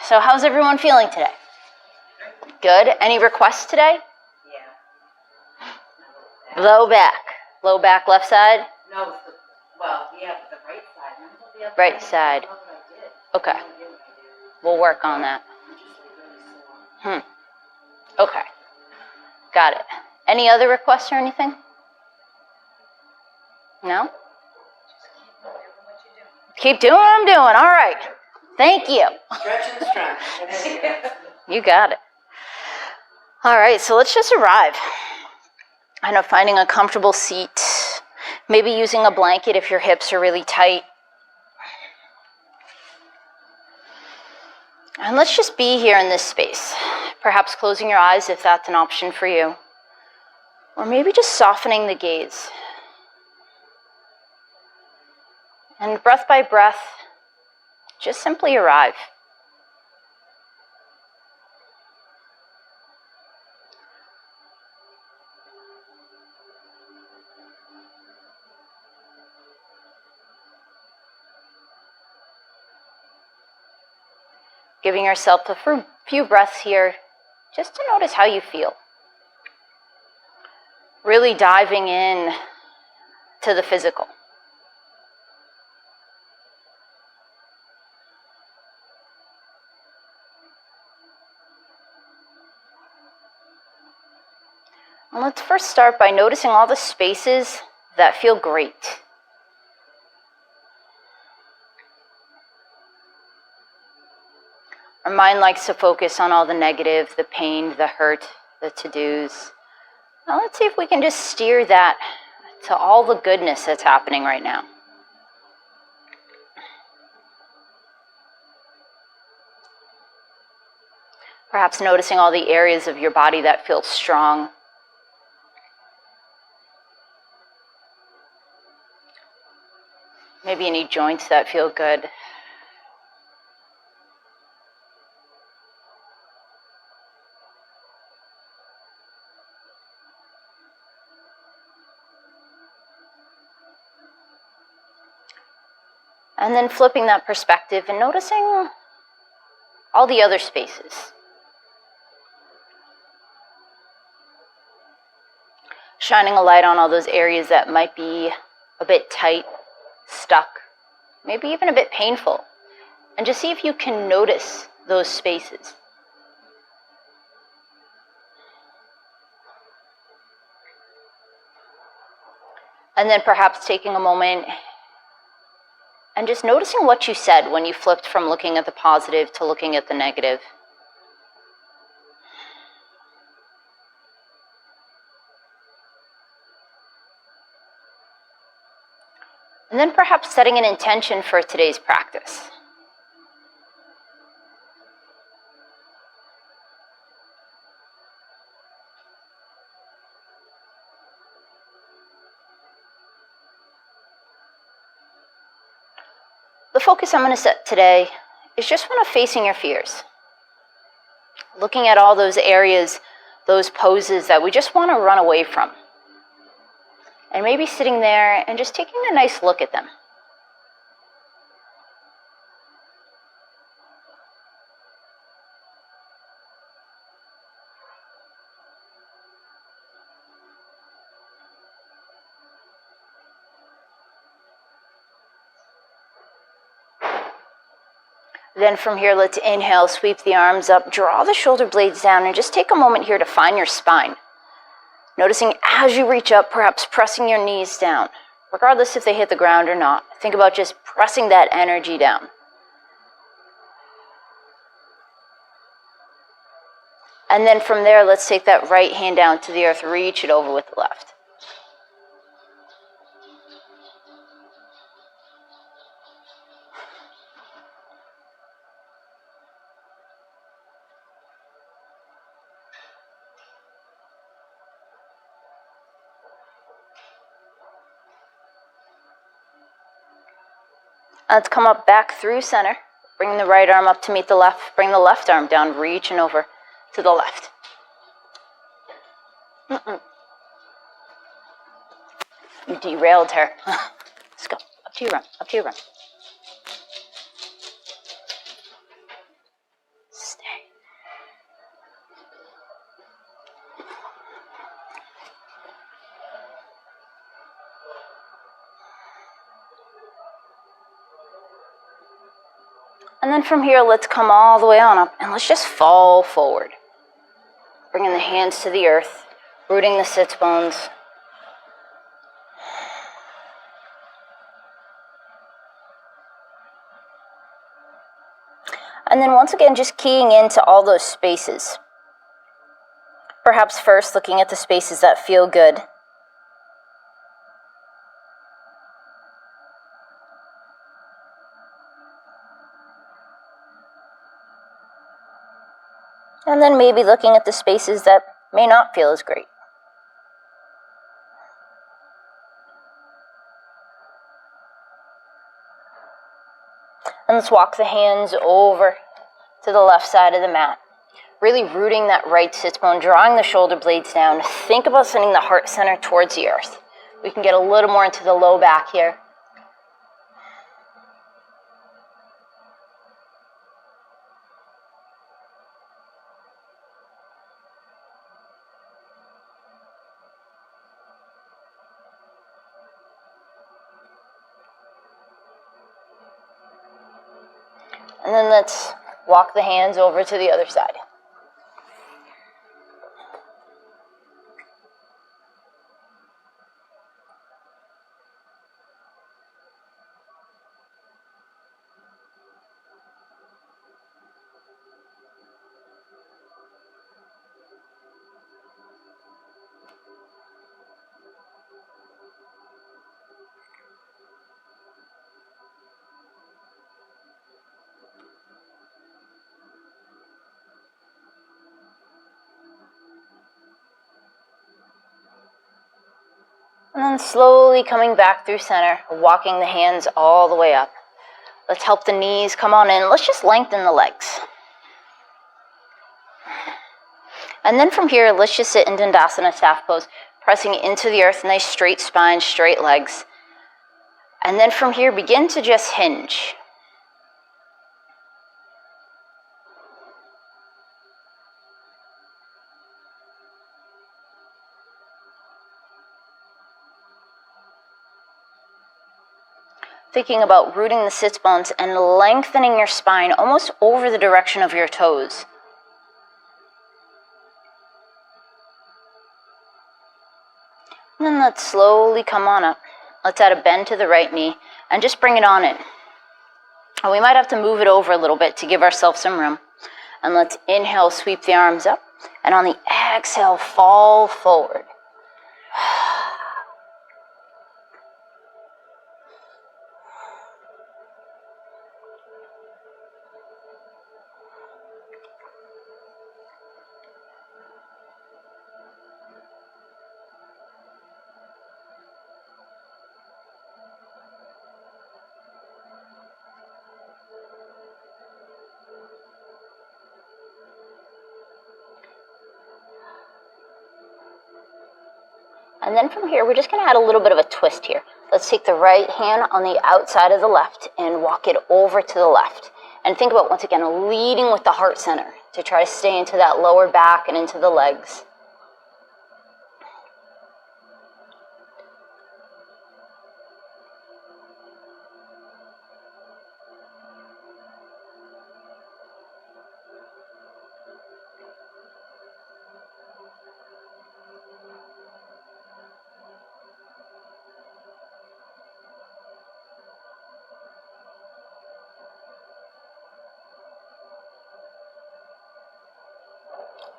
So how's everyone feeling today? Good. Any requests today? Yeah. Low back. Low back, left side? No, but the right side. Right side. Okay. We'll work on that. Okay. Got it. Any other requests or anything? No? Keep doing what I'm doing. All right. Thank you. Stretch and stretch. You got it. All right, so let's just arrive. I know, finding a comfortable seat, maybe using a blanket if your hips are really tight. And let's just be here in this space. Perhaps closing your eyes if that's an option for you. Or maybe just softening the gaze. And breath by breath, just simply arrive. Giving yourself a few breaths here just to notice how you feel. Really diving in to the physical. And let's first start by noticing all the spaces that feel great. Our mind likes to focus on all the negative, the pain, the hurt, the to-dos. Now let's see if we can just steer that to all the goodness that's happening right now. Perhaps noticing all the areas of your body that feel strong. Maybe any joints that feel good. And then flipping that perspective and noticing all the other spaces. Shining a light on all those areas that might be a bit tight, stuck, maybe even a bit painful. And just see if you can notice those spaces. And then perhaps taking a moment and just noticing what you said when you flipped from looking at the positive to looking at the negative. And then perhaps setting an intention for today's practice. The focus I'm going to set today is just one of facing your fears. Looking at all those areas, those poses that we just want to run away from. And maybe sitting there and just taking a nice look at them. Then from here, let's inhale, sweep the arms up, draw the shoulder blades down, and just take a moment here to find your spine. Noticing as you reach up, perhaps pressing your knees down, regardless if they hit the ground or not. Think about just pressing that energy down. And then from there, let's take that right hand down to the earth, reach it over with the left. Let's come up back through center. Bring the right arm up to meet the left. Bring the left arm down, reaching over to the left. You derailed her. Let's go. Up to your run. Up to your run. And then from here, let's come all the way on up and let's just fall forward. Bringing the hands to the earth, rooting the sits bones. And then once again, just keying into all those spaces. Perhaps first looking at the spaces that feel good. And then maybe looking at the spaces that may not feel as great. And let's walk the hands over to the left side of the mat. Really rooting that right sits bone, drawing the shoulder blades down. Think about sending the heart center towards the earth. We can get a little more into the low back here. And then let's walk the hands over to the other side. And then slowly coming back through center, walking the hands all the way up. Let's help the knees come on in. Let's just lengthen the legs. And then from here, let's just sit in Dandasana staff pose, pressing into the earth, nice straight spine, straight legs. And then from here, begin to just hinge. Thinking about rooting the sits bones and lengthening your spine almost over the direction of your toes. And then let's slowly come on up. Let's add a bend to the right knee and just bring it on in. And we might have to move it over a little bit to give ourselves some room. And let's inhale, sweep the arms up. And on the exhale, fall forward. And then from here, we're just going to add a little bit of a twist here. Let's take the right hand on the outside of the left and walk it over to the left. And think about, once again, leading with the heart center to try to stay into that lower back and into the legs.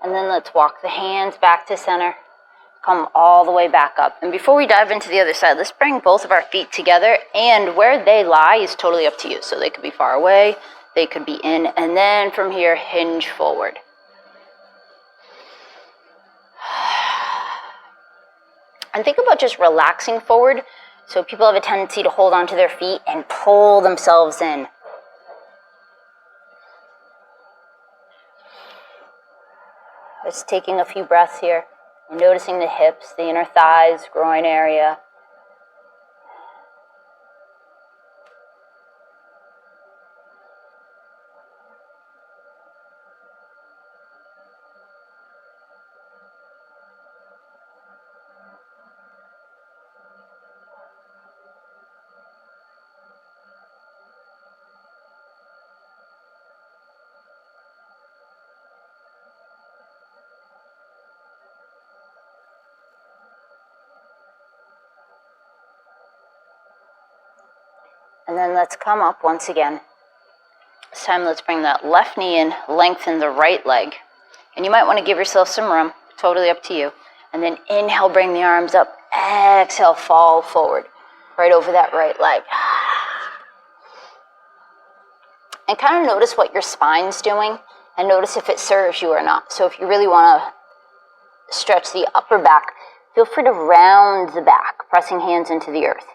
And then let's walk the hands back to center. Come all the way back up. And before we dive into the other side, let's bring both of our feet together. And where they lie is totally up to you. So they could be far away, they could be in. And then from here, hinge forward. And think about just relaxing forward. So people have a tendency to hold onto their feet and pull themselves in. Just taking a few breaths here, and noticing the hips, the inner thighs, groin area. And then let's come up once again. This time let's bring that left knee in, lengthen the right leg. And you might want to give yourself some room, totally up to you. And then inhale, bring the arms up. Exhale, fall forward, right over that right leg. And kind of notice what your spine's doing and notice if it serves you or not. So if you really want to stretch the upper back, feel free to round the back, pressing hands into the earth.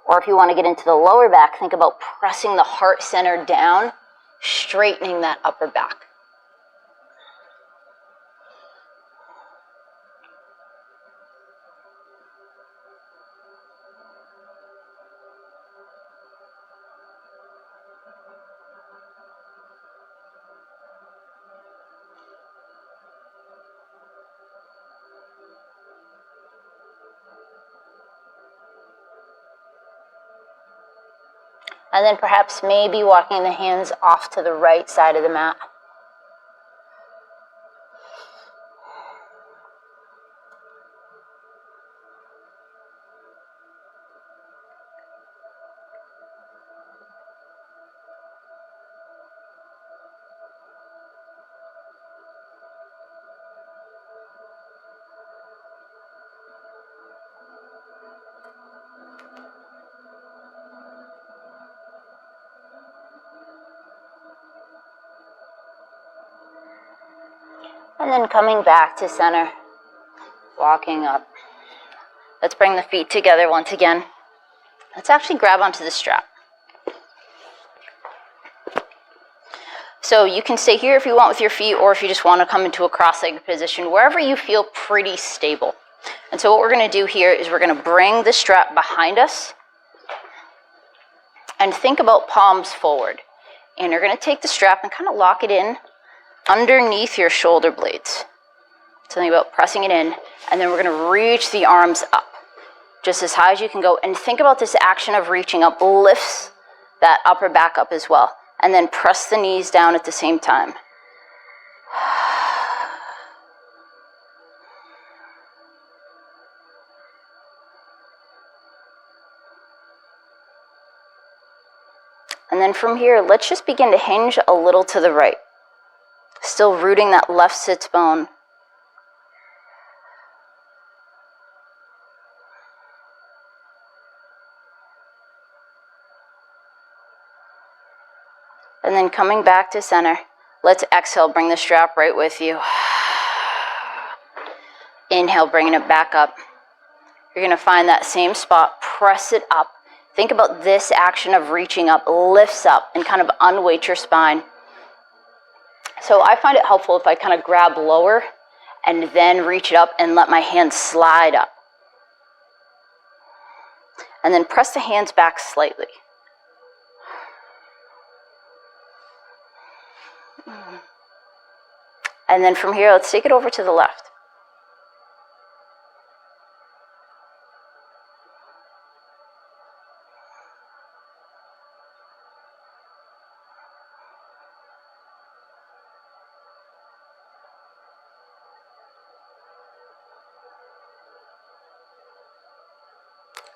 Or if you want to get into the lower back, think about pressing the heart center down, straightening that upper back. And then perhaps maybe walking the hands off to the right side of the mat. And then coming back to center, walking up. Let's bring the feet together once again. Let's actually grab onto the strap. So you can stay here if you want with your feet, or if you just want to come into a cross-legged position, wherever you feel pretty stable. And so what we're going to do here is we're going to bring the strap behind us and think about palms forward. And you're going to take the strap and kind of lock it in underneath your shoulder blades. Something about pressing it in, and then we're going to reach the arms up just as high as you can go. And think about this action of reaching up lifts that upper back up as well. And then press the knees down at the same time. And then from here, let's just begin to hinge a little to the right. Still rooting that left sits bone. And then coming back to center, let's exhale, bring the strap right with you. Inhale, bringing it back up. You're going to find that same spot, press it up. Think about this action of reaching up, lifts up, and kind of unweight your spine. So I find it helpful if I kind of grab lower and then reach it up and let my hands slide up. And then press the hands back slightly. And then from here, let's take it over to the left.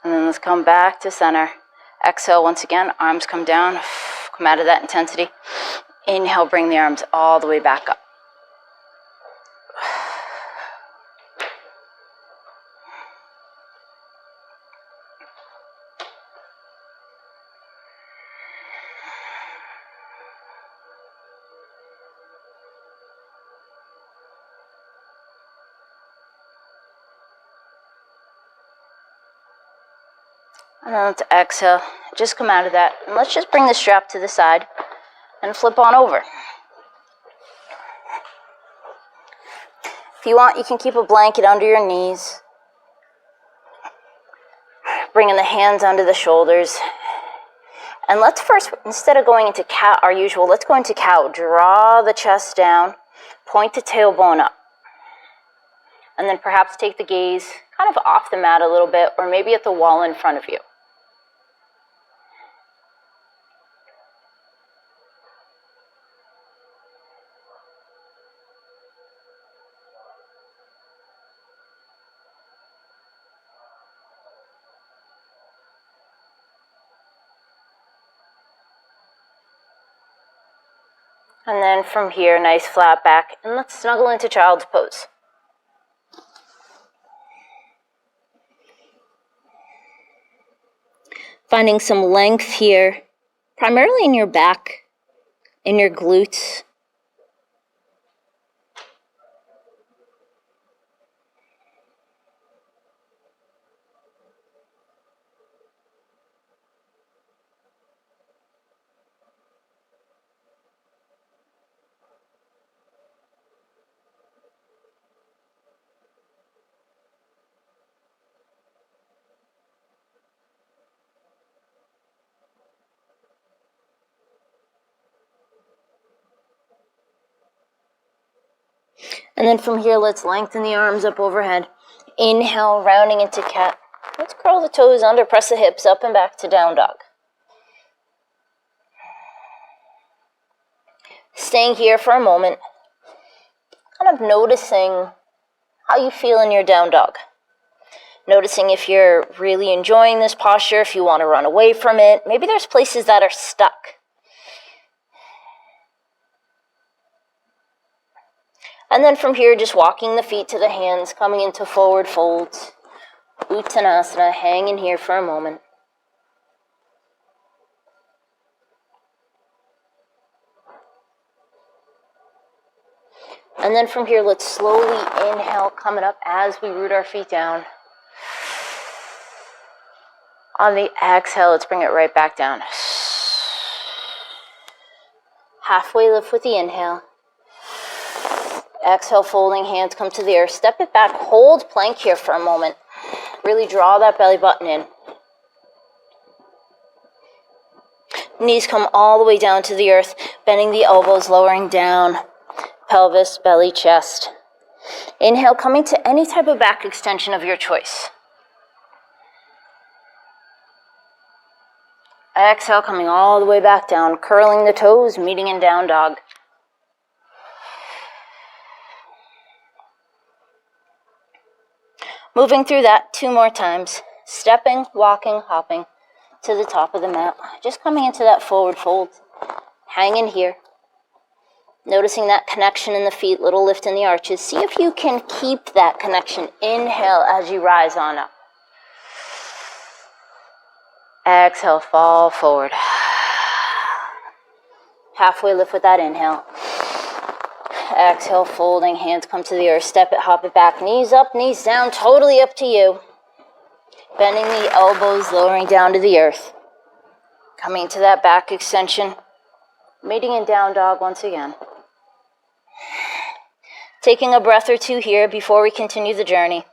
And then let's come back to center. Exhale once again, arms come down, come out of that intensity. Inhale, bring the arms all the way back up. And then let's exhale, just come out of that. And let's just bring the strap to the side and flip on over. If you want, you can keep a blanket under your knees. Bringing the hands under the shoulders. And let's first, instead of going into cat, our usual, let's go into cow. Draw the chest down, point the tailbone up. And then perhaps take the gaze kind of off the mat a little bit, or maybe at the wall in front of you. And then from here, nice flat back. And let's snuggle into child's pose. Finding some length here, primarily in your back, in your glutes. And then from here, let's lengthen the arms up overhead. Inhale, rounding into cat. Let's curl the toes under, press the hips up and back to down dog. Staying here for a moment, kind of noticing how you feel in your down dog. Noticing if you're really enjoying this posture, if you want to run away from it. Maybe there's places that are stuck. And then from here, just walking the feet to the hands, coming into forward folds. Uttanasana, hanging here for a moment. And then from here, let's slowly inhale, coming up as we root our feet down. On the exhale, let's bring it right back down. Halfway lift with the inhale. Exhale, folding, hands come to the earth. Step it back, hold plank here for a moment. Really draw that belly button in. Knees come all the way down to the earth, bending the elbows, lowering down. Pelvis, belly, chest. Inhale, coming to any type of back extension of your choice. Exhale, coming all the way back down, curling the toes, meeting in down dog. Moving through that 2 more times. Stepping, walking, hopping to the top of the mat. Just coming into that forward fold. Hanging here. Noticing that connection in the feet, little lift in the arches. See if you can keep that connection. Inhale as you rise on up. Exhale, fall forward. Halfway lift with that inhale. Exhale, folding, hands come to the earth. Step it, hop it back. Knees up, knees down, totally up to you. Bending the elbows, lowering down to the earth. Coming to that back extension. Meeting in down dog once again. Taking a breath or two here before we continue the journey.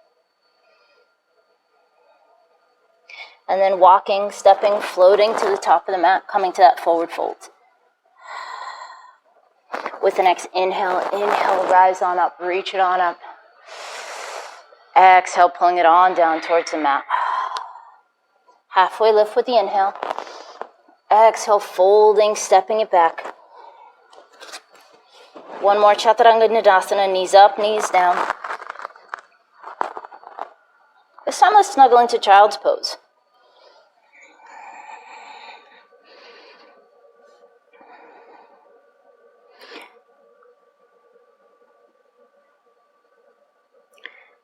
And then walking, stepping, floating to the top of the mat, coming to that forward fold. With the next inhale, rise on up, reach it on up. Exhale, pulling it on down towards the mat. Halfway lift with the inhale. Exhale, folding, stepping it back. One more Chaturanga Nidasana, knees up, knees down. This time let's snuggle into child's pose.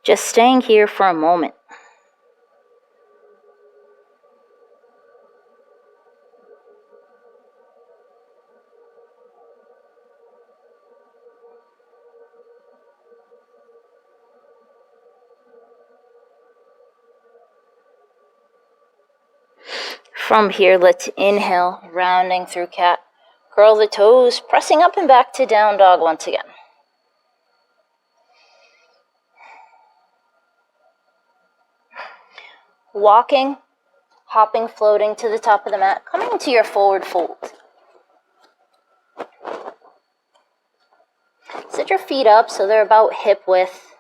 Just staying here for a moment. From here, let's inhale, rounding through cat. Curl the toes, pressing up and back to down dog once again. Walking, hopping, floating to the top of the mat, coming into your forward fold. Sit your feet up so they're about hip width.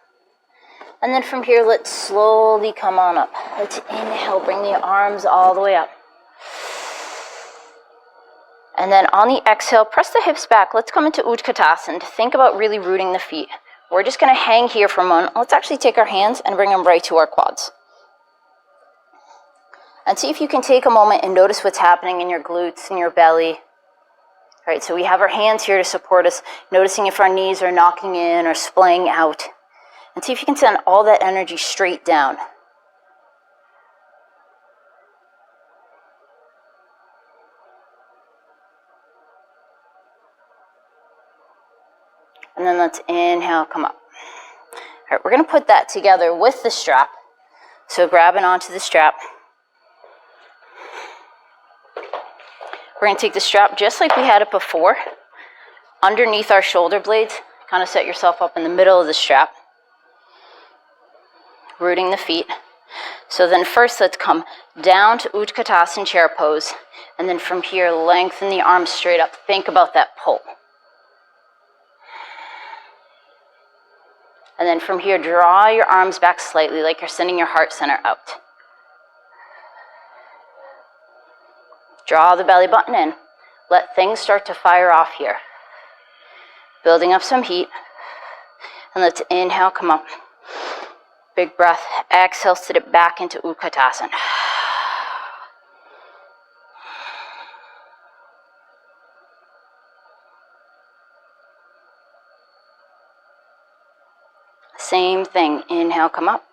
And then from here, let's slowly come on up. Let's inhale, bring the arms all the way up. And then on the exhale, press the hips back. Let's come into Utkatasana. Think about really rooting the feet. We're just going to hang here for a moment. Let's actually take our hands and bring them right to our quads. And see if you can take a moment and notice what's happening in your glutes, in your belly. All right, so we have our hands here to support us, noticing if our knees are knocking in or splaying out. And see if you can send all that energy straight down. And then let's inhale, come up. All right, we're going to put that together with the strap. So grabbing onto the strap. We're going to take the strap just like we had it before, underneath our shoulder blades. Kind of set yourself up in the middle of the strap, rooting the feet. So then first let's come down to Utkatasana chair pose, and then from here lengthen the arms straight up. Think about that pull. And then from here, draw your arms back slightly like you're sending your heart center out. Draw the belly button in. Let things start to fire off here. Building up some heat. And let's inhale, come up. Big breath. Exhale, sit it back into Utkatasana. Same thing. Inhale, come up.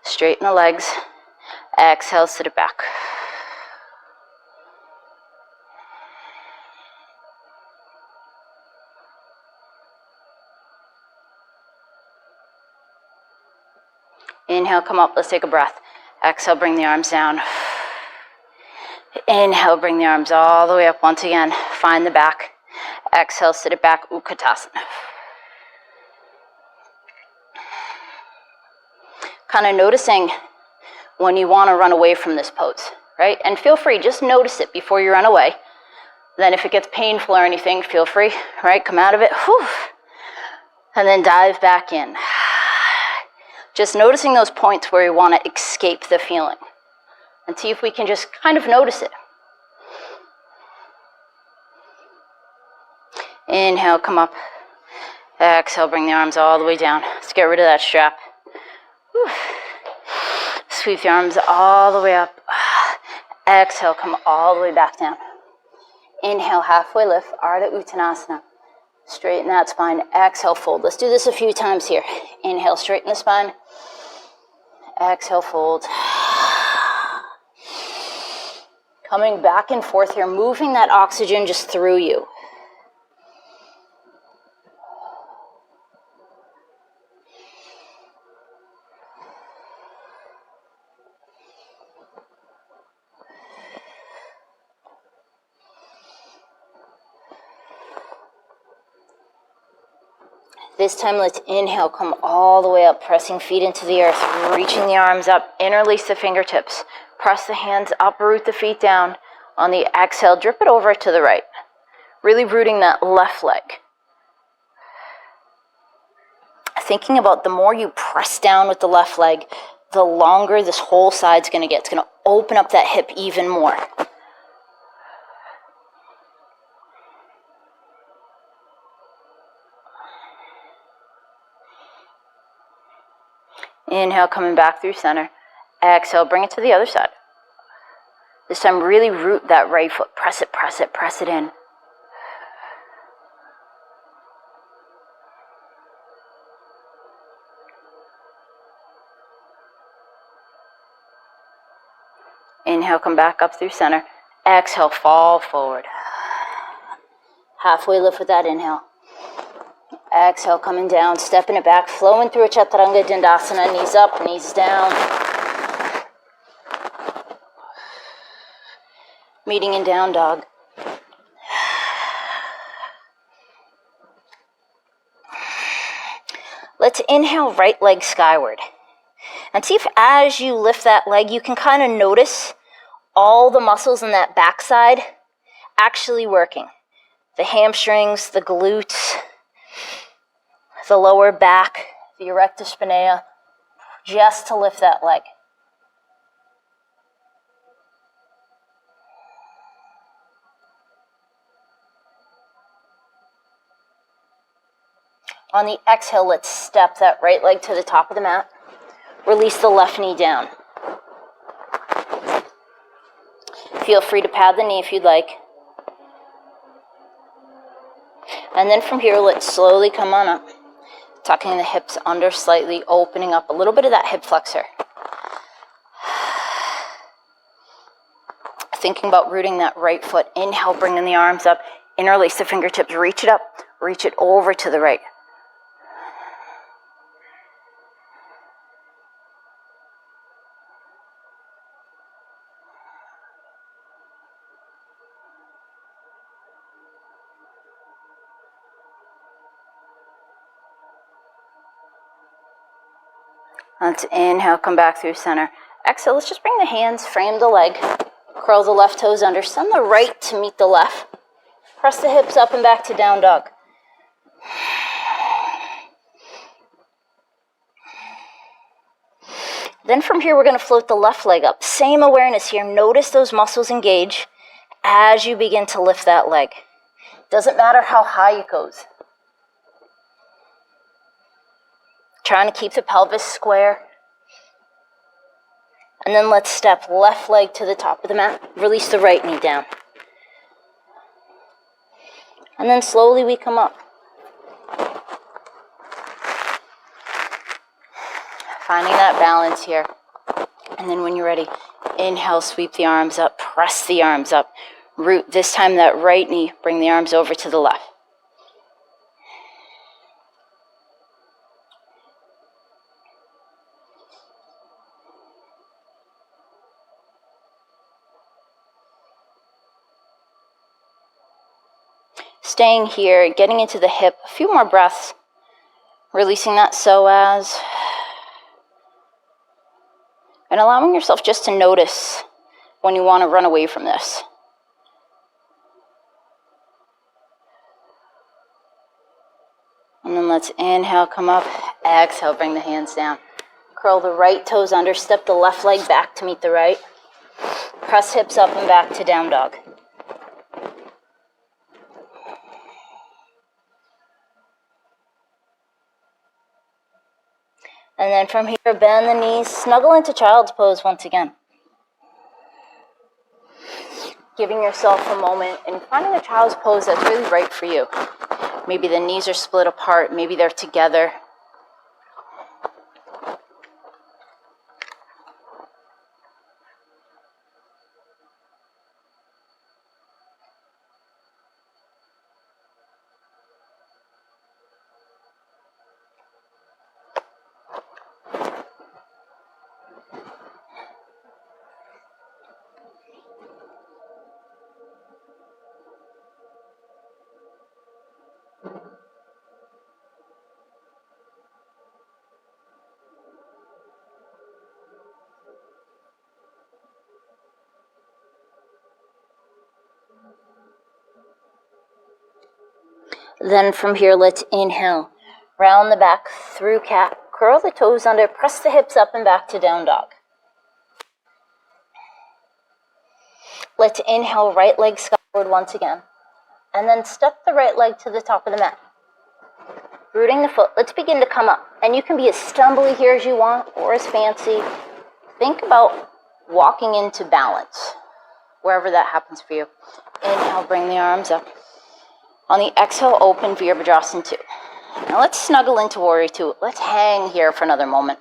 Straighten the legs. Exhale, sit it back. Inhale, come up. Let's take a breath. Exhale, bring the arms down. Inhale, bring the arms all the way up once again. Find the back. Exhale, sit it back, Utkatasana. Kind of noticing when you want to run away from this pose, right? And feel free, just notice it before you run away. Then if it gets painful or anything, feel free, right? Come out of it, whew, and then dive back in. Just noticing those points where you want to escape the feeling. And see if we can just kind of notice it. Inhale, come up. Exhale, bring the arms all the way down. Let's get rid of that strap. Whew. Sweep the arms all the way up. Exhale, come all the way back down. Inhale, halfway lift, Ardha Uttanasana. Straighten that spine. Exhale, fold. Let's do this a few times here. Inhale, straighten the spine. Exhale, fold. Coming back and forth here, moving that oxygen just through you. This time, let's inhale, come all the way up, pressing feet into the earth, reaching the arms up, interlace the fingertips, press the hands up, root the feet down. On the exhale, drip it over to the right, really rooting that left leg. Thinking about the more you press down with the left leg, the longer this whole side's going to get. It's going to open up that hip even more. Inhale, coming back through center. Exhale, bring it to the other side. This time, really root that right foot. Press it, press it, press it in. Inhale, come back up through center. Exhale, fall forward. Halfway lift with that inhale. Exhale, coming down, stepping it back, flowing through a Chaturanga Dandasana, knees up, knees down. Meeting in down dog. Let's inhale, right leg skyward. And see if as you lift that leg, you can kind of notice all the muscles in that backside actually working. The hamstrings, the glutes, the lower back, the erector spinae, just to lift that leg. On the exhale, let's step that right leg to the top of the mat. Release the left knee down. Feel free to pad the knee if you'd like. And then from here, let's slowly come on up. Tucking the hips under slightly, opening up a little bit of that hip flexor. Thinking about rooting that right foot. Inhale, bringing the arms up. Interlace the fingertips, reach it up, reach it over to the right. Let's inhale, come back through center. Exhale, let's just bring the hands, frame the leg, curl the left toes under, send the right to meet the left. Press the hips up and back to down dog. Then from here, we're going to float the left leg up. Same awareness here. Notice those muscles engage as you begin to lift that leg. Doesn't matter how high it goes. Trying to keep the pelvis square. And then let's step left leg to the top of the mat. Release the right knee down. And then slowly we come up. Finding that balance here. And then when you're ready, inhale, sweep the arms up, press the arms up. Root, this time that right knee, bring the arms over to the left. Staying here, getting into the hip, a few more breaths. Releasing that psoas. And allowing yourself just to notice when you want to run away from this. And then let's inhale, come up. Exhale, bring the hands down. Curl the right toes under, step the left leg back to meet the right. Press hips up and back to down dog. And then from here, bend the knees, snuggle into child's pose once again. Giving yourself a moment and finding a child's pose that's really right for you. Maybe the knees are split apart, maybe they're together. Then from here, let's inhale. Round the back through cat. Curl the toes under. Press the hips up and back to down dog. Let's inhale, right leg skyward once again. And then step the right leg to the top of the mat. Rooting the foot. Let's begin to come up. And you can be as stumbly here as you want or as fancy. Think about walking into balance, wherever that happens for you. Inhale, bring the arms up. On the exhale, open Virabhadrasana 2. Now let's snuggle into Warrior 2. Let's hang here for another moment.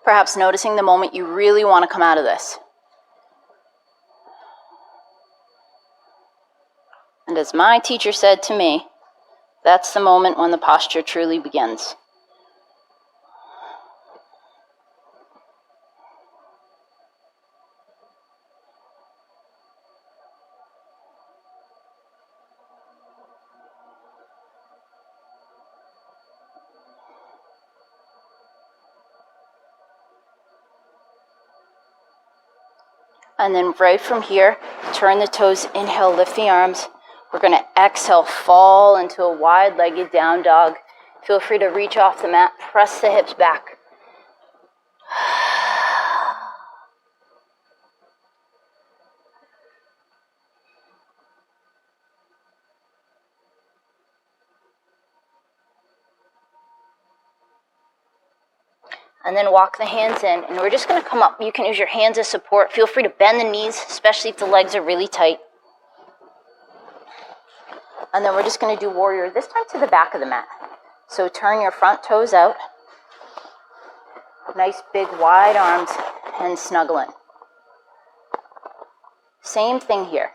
Perhaps noticing the moment you really want to come out of this. And as my teacher said to me, that's the moment when the posture truly begins. And then right from here, turn the toes, inhale, lift the arms. We're going to exhale, fall into a wide-legged down dog. Feel free to reach off the mat, press the hips back. And then walk the hands in, and we're just going to come up. You can use your hands as support. Feel free to bend the knees, especially if the legs are really tight. And then we're just going to do warrior, this time to the back of the mat. So turn your front toes out. Nice big wide arms and snuggle in. Same thing here.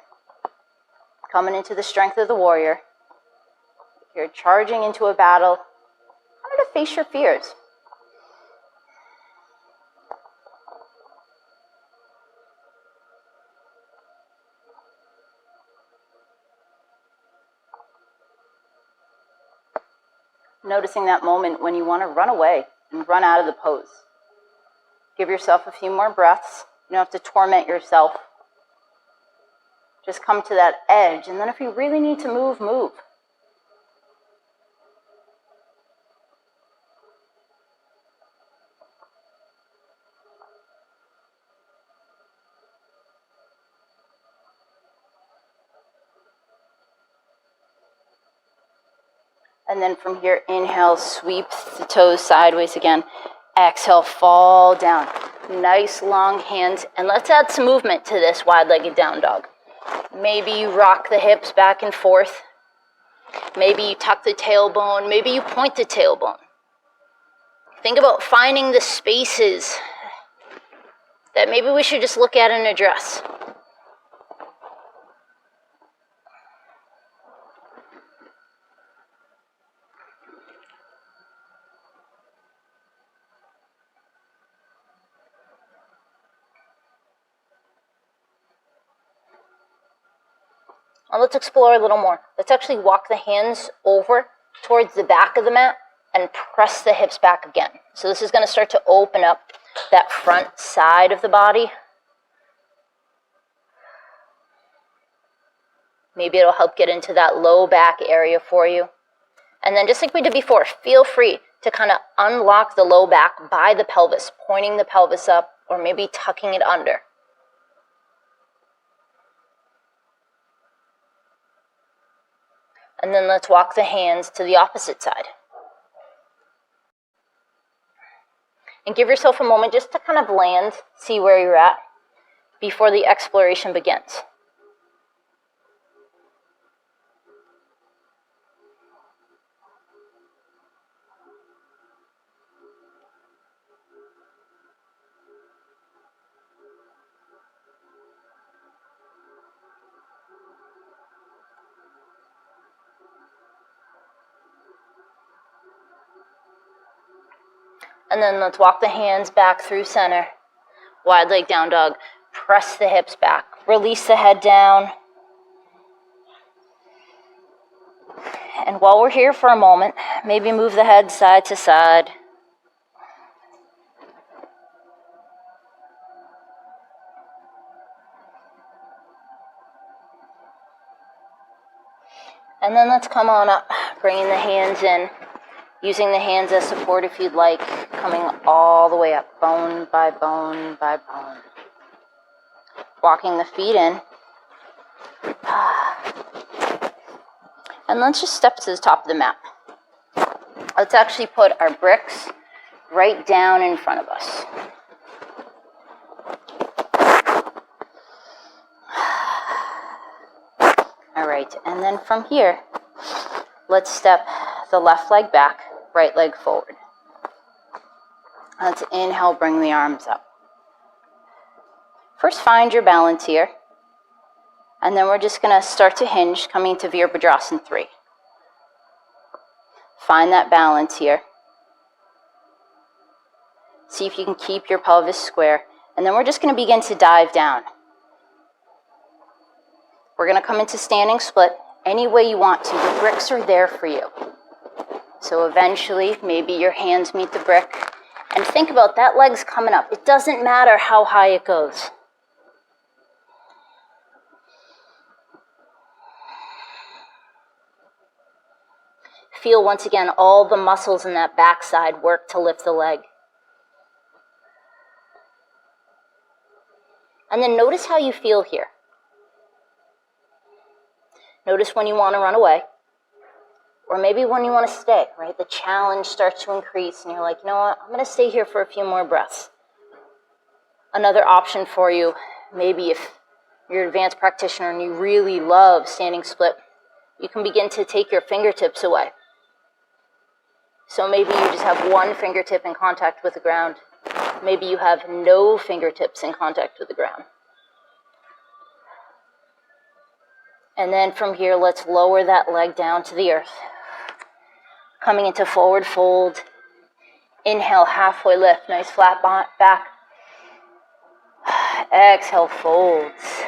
Coming into the strength of the warrior. If you're charging into a battle, how to face your fears. Noticing that moment when you want to run away and run out of the pose. Give yourself a few more breaths. You don't have to torment yourself. Just come to that edge, and then if you really need to move, move. And then from here, inhale, sweep the toes sideways again. Exhale, fall down. Nice long hands. And let's add some movement to this wide-legged down dog. Maybe you rock the hips back and forth. Maybe you tuck the tailbone. Maybe you point the tailbone. Think about finding the spaces that maybe we should just look at and address. Now let's explore a little more. Let's actually walk the hands over towards the back of the mat and press the hips back again. So this is going to start to open up that front side of the body. Maybe it'll help get into that low back area for you. And then just like we did before, feel free to kind of unlock the low back by the pelvis, pointing the pelvis up or maybe tucking it under. And then let's walk the hands to the opposite side. And give yourself a moment just to kind of land, see where you're at before the exploration begins. And then let's walk the hands back through center. Wide leg down dog. Press the hips back. Release the head down. And while we're here for a moment, maybe move the head side to side. And then let's come on up, bringing the hands in. Using the hands as support if you'd like, coming all the way up, bone by bone by bone. Walking the feet in. And let's just step to the top of the mat. Let's actually put our bricks right down in front of us. All right, and then from here, let's step the left leg back, right leg forward. Let's inhale, bring the arms up. First, find your balance here. And then we're just going to start to hinge, coming to Virabhadrasana 3. Find that balance here. See if you can keep your pelvis square. And then we're just going to begin to dive down. We're going to come into standing split any way you want to. The bricks are there for you. So eventually, maybe your hands meet the brick. And think about that leg's coming up. It doesn't matter how high it goes. Feel once again all the muscles in that backside work to lift the leg. And then notice how you feel here. Notice when you want to run away, Or maybe when you want to stay, right? The challenge starts to increase and you're like, you know what? I'm going to stay here for a few more breaths. Another option for you, maybe if you're an advanced practitioner and you really love standing split, you can begin to take your fingertips away. So maybe you just have one fingertip in contact with the ground. Maybe you have no fingertips in contact with the ground. And then from here, let's lower that leg down to the earth. Coming into forward fold. Inhale, halfway lift, nice flat back. Exhale, folds.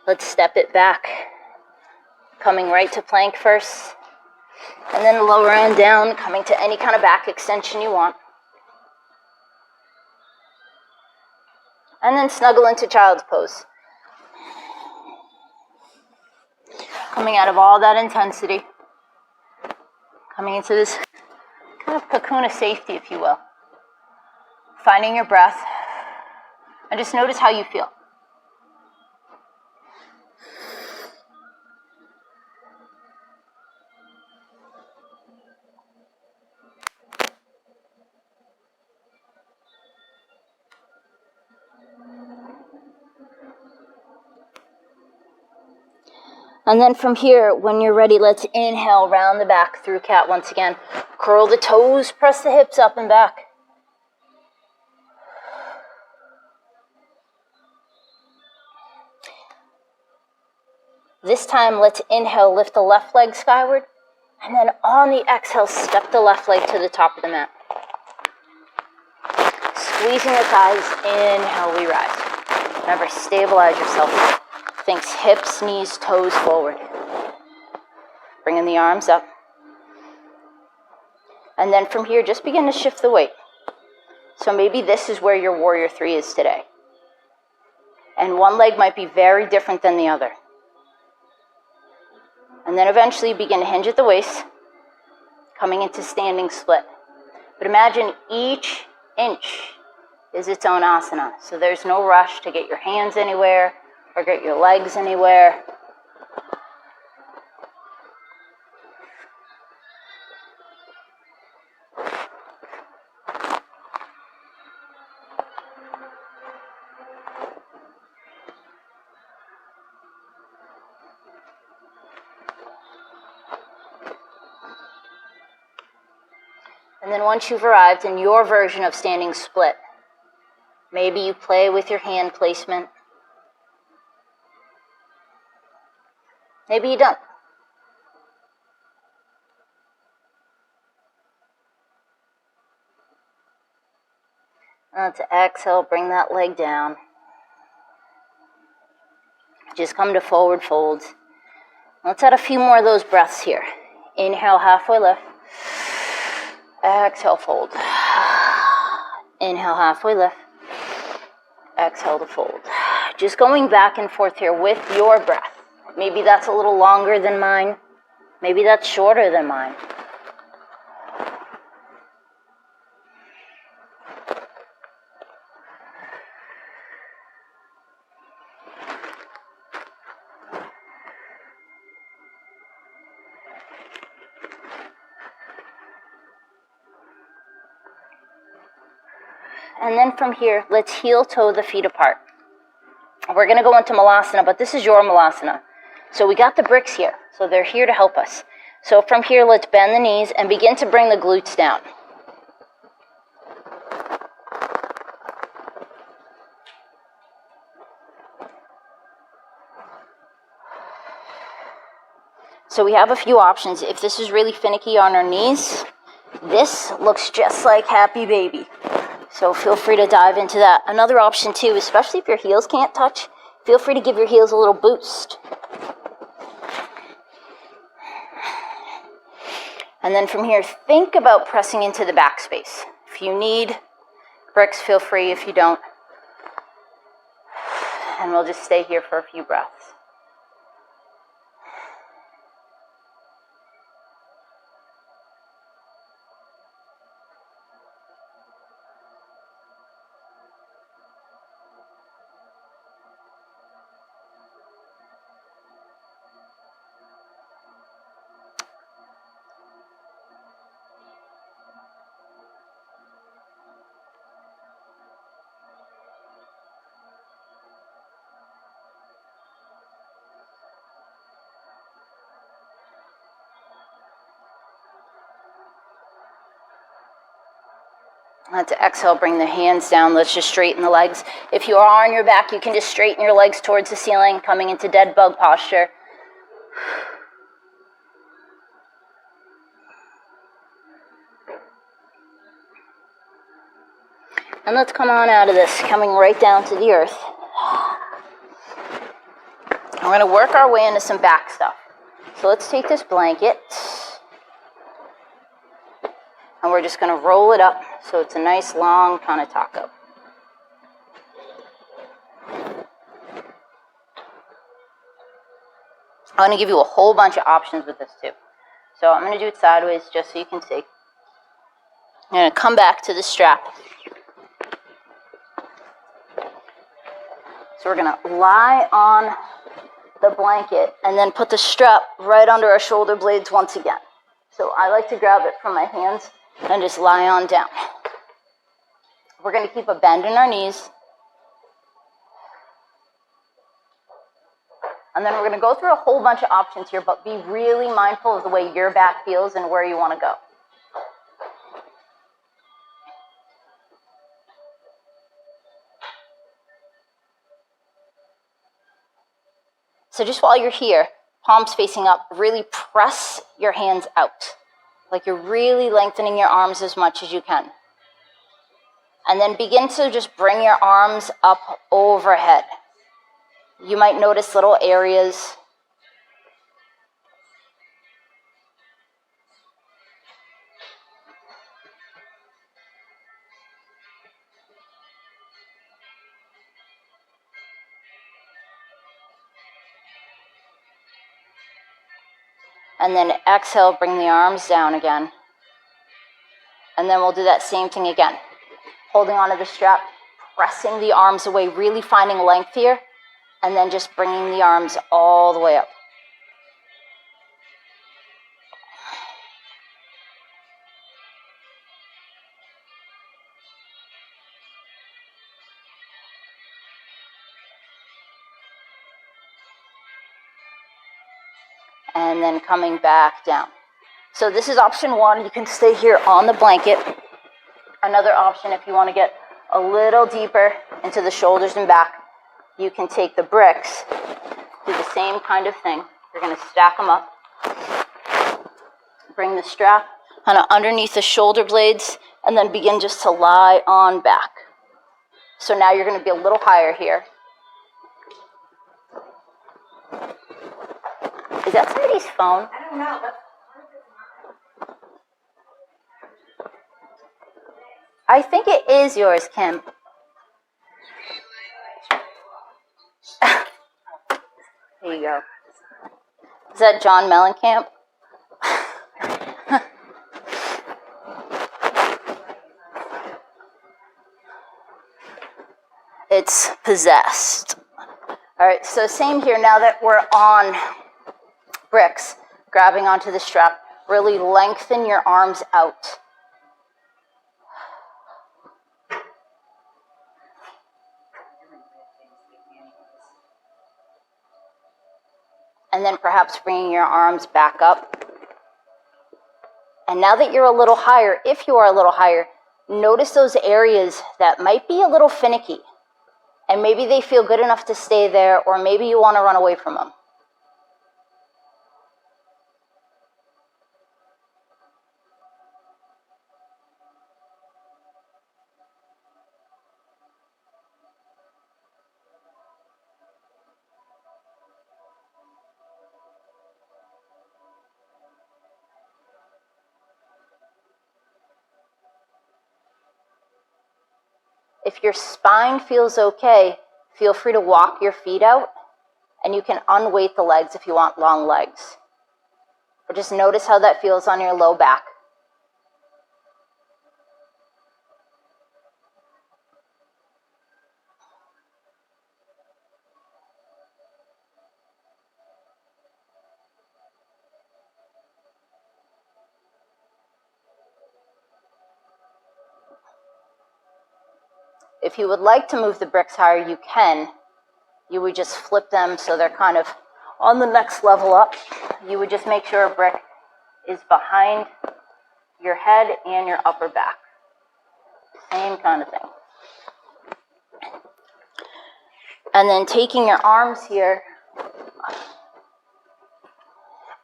Let's step it back. Coming right to plank first. And then lower on down, coming to any kind of back extension you want. And then snuggle into child's pose. Coming out of all that intensity. Coming into this kind of cocoon of safety, if you will. Finding your breath. And just notice how you feel. And then from here, when you're ready, let's inhale, round the back through cat once again. Curl the toes, press the hips up and back. This time, let's inhale, lift the left leg skyward. And then on the exhale, step the left leg to the top of the mat. Squeezing the thighs, inhale, we rise. Remember, stabilize yourself. Think hips, knees, toes forward. Bringing the arms up. And then from here, just begin to shift the weight. So maybe this is where your warrior 3 is today. And one leg might be very different than the other. And then eventually begin to hinge at the waist, coming into standing split. But imagine each inch is its own asana. So there's no rush to get your hands anywhere or get your legs anywhere. And then once you've arrived in your version of standing split, maybe you play with your hand placement. Maybe you don't. Now to exhale, bring that leg down. Just come to forward folds. Let's add a few more of those breaths here. Inhale, halfway lift. Exhale, fold. Inhale, halfway lift. Exhale to fold. Just going back and forth here with your breath. Maybe that's a little longer than mine. Maybe that's shorter than mine. And then from here, let's heel toe the feet apart. We're going to go into Malasana, but this is your Malasana. So we got the bricks here, so they're here to help us. So from here, let's bend the knees and begin to bring the glutes down. So we have a few options. If this is really finicky on our knees, this looks just like Happy Baby. So feel free to dive into that. Another option too, especially if your heels can't touch, feel free to give your heels a little boost. And then from here, think about pressing into the back space. If you need bricks, feel free. If you don't, and we'll just stay here for a few breaths. Let's exhale, bring the hands down. Let's just straighten the legs. If you are on your back, you can just straighten your legs towards the ceiling, coming into dead bug posture. And let's come on out of this, coming right down to the earth. We're going to work our way into some back stuff. So let's take this blanket, and we're just going to roll it up so it's a nice long kind of taco. I'm going to give you a whole bunch of options with this too. So I'm going to do it sideways just so you can see. I'm going to come back to the strap. So we're going to lie on the blanket and then put the strap right under our shoulder blades once again. So I like to grab it from my hands and just lie on down. We're going to keep a bend in our knees. And then we're going to go through a whole bunch of options here, but be really mindful of the way your back feels and where you want to go. So just while you're here, palms facing up, really press your hands out. Like you're really lengthening your arms as much as you can. And then begin to just bring your arms up overhead. You might notice little areas. And then exhale, bring the arms down again. And then we'll do that same thing again. Holding onto the strap, pressing the arms away, really finding length here, and then just bringing the arms all the way up. And then coming back down. So this is option one. You can stay here on the blanket. Another option, if you want to get a little deeper into the shoulders and back, you can take the bricks, do the same kind of thing. You're going to stack them up. Bring the strap kind of underneath the shoulder blades, and then begin just to lie on back. So now you're going to be a little higher here. Is that somebody's phone? I don't know. I think it is yours, Kim. There you go. Is that John Mellencamp? It's possessed. All right, so same here. Now that we're on bricks, grabbing onto the strap, really lengthen your arms out. And then perhaps bringing your arms back up. And now that you're a little higher, if you are a little higher, notice those areas that might be a little finicky. And maybe they feel good enough to stay there, or maybe you want to run away from them. If your spine feels okay, feel free to walk your feet out, and you can unweight the legs if you want long legs. But just notice how that feels on your low back. If you would like to move the bricks higher, you can. You would just flip them so they're kind of on the next level up. You would just make sure a brick is behind your head and your upper back. Same kind of thing. And then taking your arms here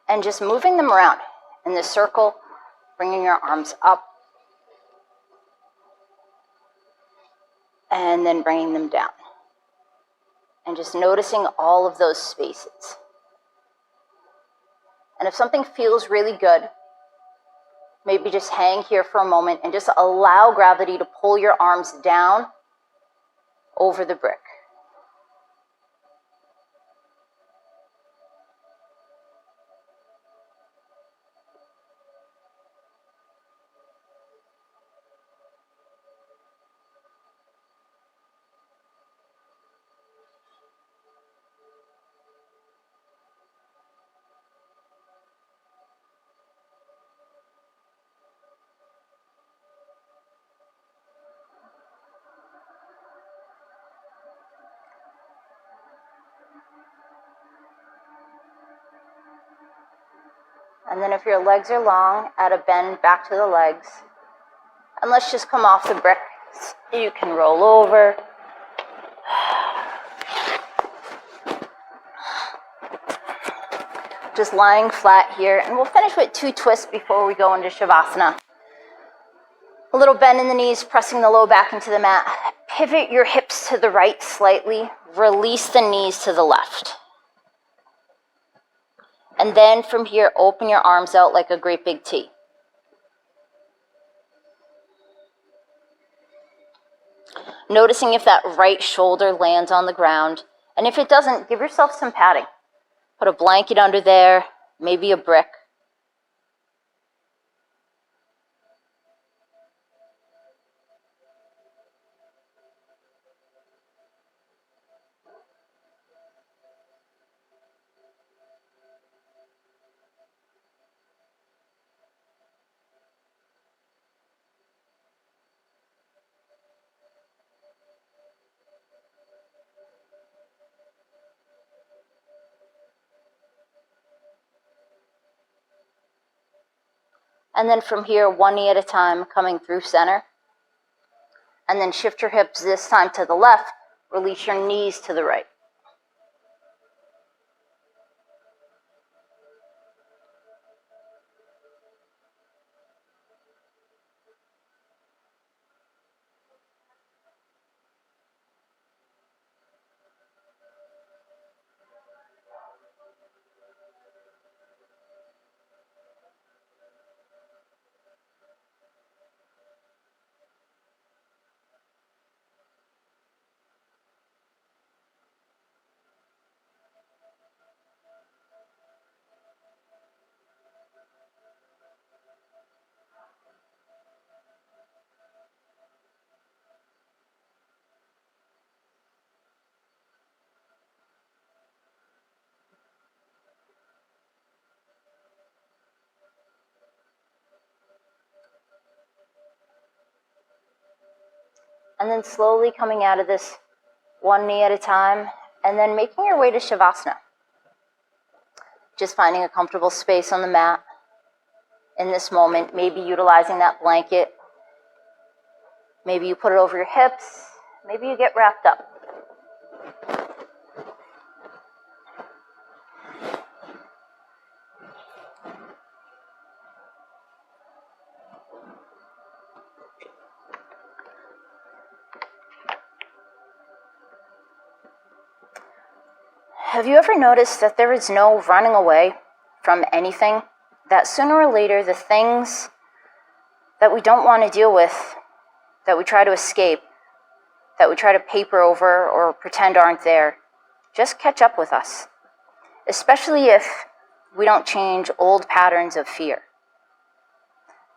and just moving them around in this circle, bringing your arms up and then bringing them down. And just noticing all of those spaces. And if something feels really good, maybe just hang here for a moment and just allow gravity to pull your arms down over the brick. And then if your legs are long, add a bend back to the legs. And let's just come off the bricks. You can roll over. Just lying flat here. And we'll finish with 2 twists before we go into Shavasana. A little bend in the knees, pressing the low back into the mat. Pivot your hips to the right slightly. Release the knees to the left. And then from here, open your arms out like a great big T. Noticing if that right shoulder lands on the ground. And if it doesn't, give yourself some padding. Put a blanket under there, maybe a brick. And then from here, one knee at a time, coming through center. And then shift your hips this time to the left. Release your knees to the right. And then slowly coming out of this, one knee at a time, and then making your way to Shavasana. Just finding a comfortable space on the mat in this moment, maybe utilizing that blanket. Maybe you put it over your hips, maybe you get wrapped up. Have you ever noticed that there is no running away from anything? That sooner or later, the things that we don't want to deal with, that we try to escape, that we try to paper over or pretend aren't there, just catch up with us. Especially if we don't change old patterns of fear.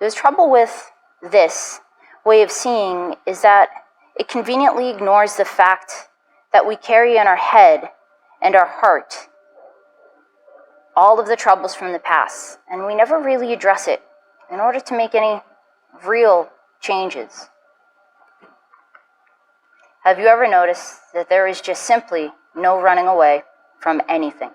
There's trouble with this way of seeing is that it conveniently ignores the fact that we carry in our head and our heart all of the troubles from the past, and we never really address it in order to make any real changes. Have you ever noticed that there is just simply no running away from anything?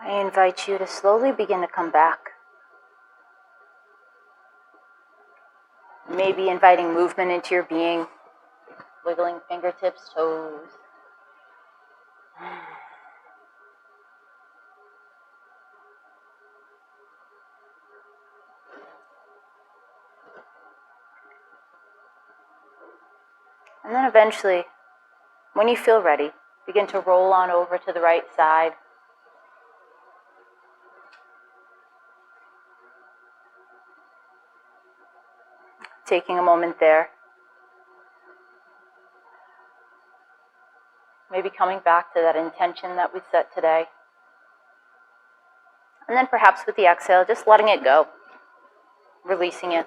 I invite you to slowly begin to come back. Maybe inviting movement into your being, wiggling fingertips, toes. And then eventually, when you feel ready, begin to roll on over to the right side. Taking a moment there. Maybe coming back to that intention that we set today. And then perhaps with the exhale, just letting it go, releasing it.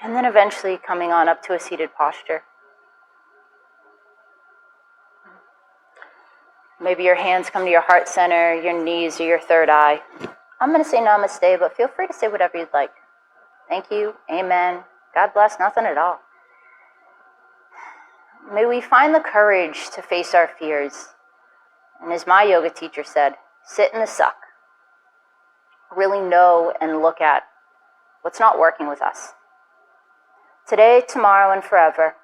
And then eventually coming on up to a seated posture. Maybe your hands come to your heart center, your knees, or your third eye. I'm going to say namaste, but feel free to say whatever you'd like. Thank you, amen, God bless, nothing at all. May we find the courage to face our fears. And as my yoga teacher said, sit in the suck. Really know and look at what's not working with us. Today, tomorrow, and forever,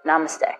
namaste.